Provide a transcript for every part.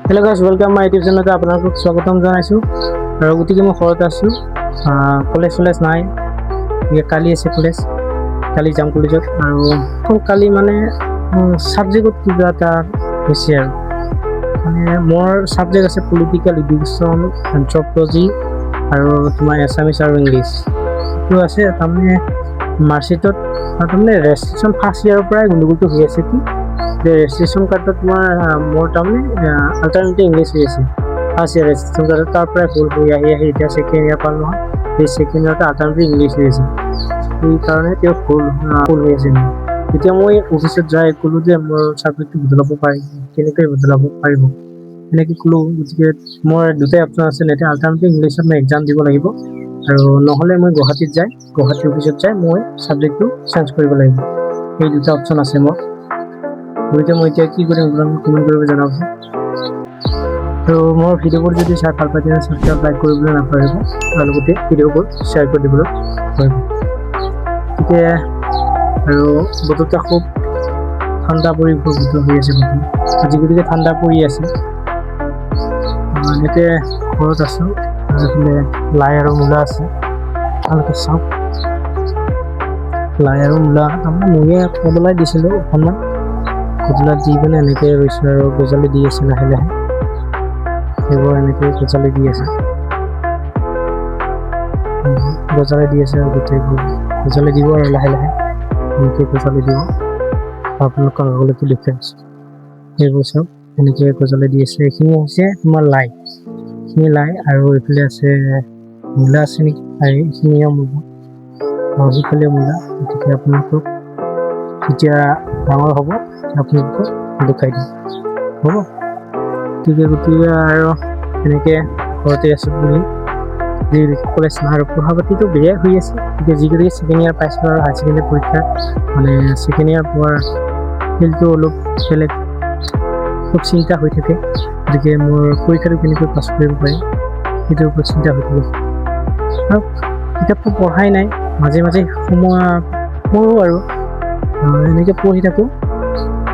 Hello' guys, welcome my YouTube চেনেলতে আপোনালোকক স্বাগতম জনাইছোঁ। আৰু গতিকে মই ঘৰত আছোঁ, কলেজ নাই, কালি আছে কলেজ, কালি যাম কলেজত। আৰু কালি মানে ছাবজেক্টত কিবা এটা হৈছে আৰু মানে মোৰ ছাবজেক্ট আছে পলিটিকেল ইডুকেশ্যন, এন্থ্ৰপলজি আৰু তোমাৰ এছামিছ আৰু ইংলিছ। সেইটো আছে তাৰমানে মাৰ্কশ্বিটত তাৰমানে ৰেজিষ্ট্ৰেশ্যন ফাৰ্ষ্ট ইয়াৰৰ পৰাই গণ্ডগোলটো হৈ আছে কি যে ৰেজিষ্ট্ৰেশ্যন কাৰ্ডত তোমাৰ মোৰ তাৰমানে আল্টাৰনেটিভ ইংলিছ হৈ আছে ফাৰ্ষ্ট ইয়াৰ ৰেজিষ্ট্ৰেশ্যন কাৰ্ডত, তাৰ পৰাই ভুল হৈ আহি এতিয়া ছেকেণ্ড ইয়াৰ পালোঁ নহয়। সেই ছেকেণ্ড ইয়াৰতে আল্টাৰনেটিভ ইংলিছ হৈ আছে, সেইকাৰণে তেওঁ ভুল হৈ আছে। এতিয়া মই অফিচত যাই ক'লোঁ যে মোৰ ছাবজেক্টটো বদলাব পাৰিম, কেনেকৈ বদলাব পাৰিব এনেকৈ ক'লোঁ। গতিকে মোৰ দুটাই অপশ্যন আছে, এতিয়া আল্টাৰনেটিভ ইংলিছত মই এক্সাম দিব লাগিব আৰু নহ'লে মই গুৱাহাটী অফিচত যাই মই ছাবজেক্টটো চেঞ্জ কৰিব লাগিব। সেই দুটা অপশ্যন আছে মোৰ। গতিকে মই এতিয়া কি কৰিম আপোনালোকে কমেণ্ট কৰিব জনাবচোন। আৰু মোৰ ভিডিঅ'বোৰ যদি চাই ভাল পায় তেন্তে ছাবস্ক্ৰাইব লাইক কৰিবলৈ নাপাহৰিব আৰু লগতে ভিডিঅ'বোৰ শ্বেয়াৰ কৰি দিবলৈ পাৰিব। গতিকে আৰু বতৰটো খুব ঠাণ্ডা পৰি বতৰ হৈ আছে বতৰ আজি, গতিকে ঠাণ্ডা পৰি আছে। এনেকৈ ঘৰত আছোঁ আৰু এইফালে লাই আৰু মূলা আছে, ভালকৈ চাওক। লাই আৰু মূলা তাৰমানে মূয়ে কদলাই দিছিলোঁ অকণমান, কদলাই দি পিনে এনেকৈ ৰৈছোঁ আৰু গজালি দি আছে লাহে লাহে। সেইবোৰ এনেকৈ গজালি দি আছে আৰু গোটেইবোৰ গজালি দিব আৰু লাহে লাহে এনেকৈ গজালি দিব। আপোনালোকক আগলৈকে দেখুৱাই আছোঁ, সেইবোৰ চাওক এনেকৈ গজালি দি আছে। এইখিনি হৈছে তোমাৰ লাই, এইখিনি লাই আৰু এইফালে আছে মূলা আছে নেকি, আৰু এইখিনিও মূলা, সিফালে মূলা। গতিকে আপোনালোকক যেতিয়া ডাঙৰ হ'ব আপোনালোকক দেখাই দিম, হ'ব। গতিকে আৰু এনেকৈ ঘৰতে আছোঁ বুলি কলেজ নাই আৰু পঢ়া পাতিটো বেয়াই হৈ আছে। গতিকে যিগতিকে ছেকেণ্ড ইয়াৰ পাইছোঁ আৰু হায়াৰ ছেকেণ্ডেৰী পৰীক্ষা মানে ছেকেণ্ড ইয়াৰ পোৱাৰ ফিল্ডটো অলপ বেলেগ, খুব চিন্তা হৈ থাকে। গতিকে মোৰ পৰীক্ষাটো কেনেকৈ পাছ কৰিব পাৰিম সেইটোৰ ওপৰত চিন্তা হৈ থাকে। আৰু কিতাপটো পঢ়াই নাই, মাজে মাজে সময় পঢ়োঁ আৰু এনেকৈ পঢ়ি থাকোঁ।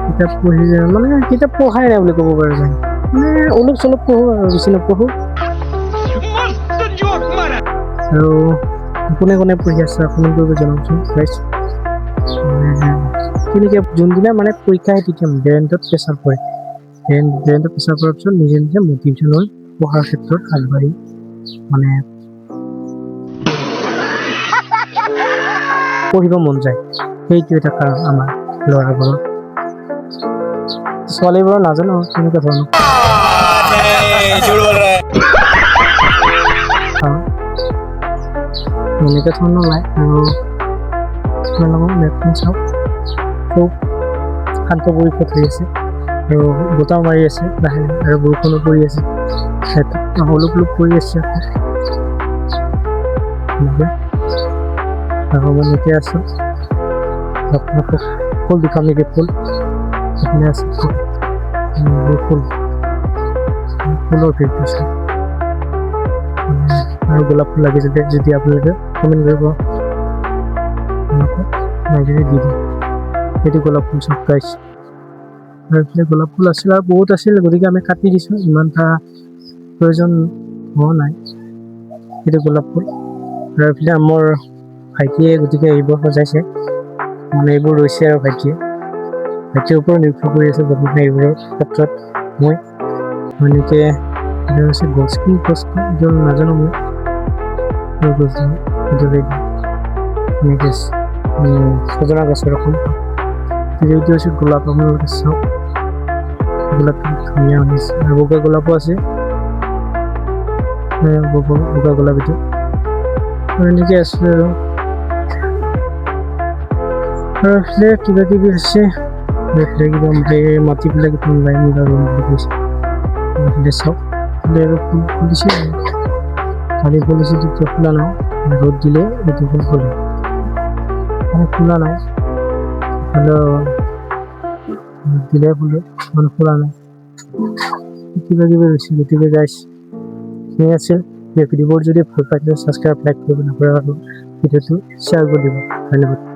কিতাপ পঢ়াই নাই বুলি ক'ব পাৰোঁ, মানে অলপ চলপ পঢ়োঁ আৰু বেছি নপঢ়োঁ। আৰু কোনে কোনে পঢ়ি আছে কমেণ্ট কৰিব জনাবচোন গাইজ। কেনেকৈ যোনদিনা মানে পৰীক্ষা হয় তেতিয়া ব্ৰেইনটোত প্ৰেছাৰ পৰে, ব্ৰেইনটোত প্ৰেছাৰ পৰাৰ পিছত নিজে নিজে মটিভেশ্যন হৈ পঢ়াৰ ক্ষেত্ৰত আগবাঢ়ি মানে পঢ়িব মন যায়। সেইটো এটা কাৰণ আমাৰ ল'ৰাবোৰৰ, ছোৱালীবোৰৰ নাজানো কেনেকুৱা ধৰণৰ। এনেকৈ ধৰণৰ নাই। আৰু আপোনালোকৰ মেপখন চাওক, খুব শান্ত পৰিৱেশ হৈ আছে আৰু বতাহ মাৰি আছে লাহে লাহে আৰু বৰষুণো পৰি আছে, অলপ পৰি আছে। আৰু মই এনেকৈ আছোঁ, আপোনালোকক ফুল দেখাম নেকি? ফুল এইখিনি আছে, ফুলৰ ভিৰটো আছে আৰু গোলাপ ফুল লাগি যদি আপোনালোকে কমেণ্ট কৰিব দি দিম। সেইটো গোলাপ ফুল চাওক গাইজ, আৰু এইফালে গোলাপ ফুল আছিল আৰু বহুত আছিল, গতিকে আমি কাটি দিছোঁ, ইমান এটা প্ৰয়োজন হোৱা নাই। সেইটো গোলাপ ফুল। আৰু এইফালে মোৰ ভাইটিয়ে গতিকে এইবোৰ সজাইছে, মানে এইবোৰ ৰৈছে আৰু ভাইটিৰ ওপৰত নিৰ্ভৰ কৰি আছে বৰ্তমান এইবোৰৰ ক্ষেত্ৰত। মই এনেকৈ হৈছে গছ এইটো নাজানো মই, গছ এনেকৈ সজনা গছৰ এখন। এইটো হৈছে গোলাপ, আপোনালোকে চাওক গোলাপটো ধুনীয়া হৈছে আৰু বগা গোলাপো আছে, বগা গোলাপ এইটো। আৰু এনেকৈ আছে আৰু এইফালে কিবা কিবি আছে, কিবা মাটিবিলাক ওলাই মিলা ৰুম বুলি কৈছে। এইফালে চাওক, আৰু ফুল ফুলিছে, কালি ফুলিছে তেতিয়া ফুলা নাই, ৰ'দ দিলে এইটো ফুল ফুলে, মানে ফুলা নাই, দিলে ফুলে, মানে ফুলা নাই, কিবা কিবি হৈছে। গতিকে গাইজ ঠিক আছিল, ভিডিঅ'বোৰ যদি ভাল পাইছে ছাবস্ক্ৰাইব লাইক কৰিব নাপাহৰিব আৰু ভিডিঅ'টো শ্বেয়াৰ কৰি দিব। ধন্যবাদ।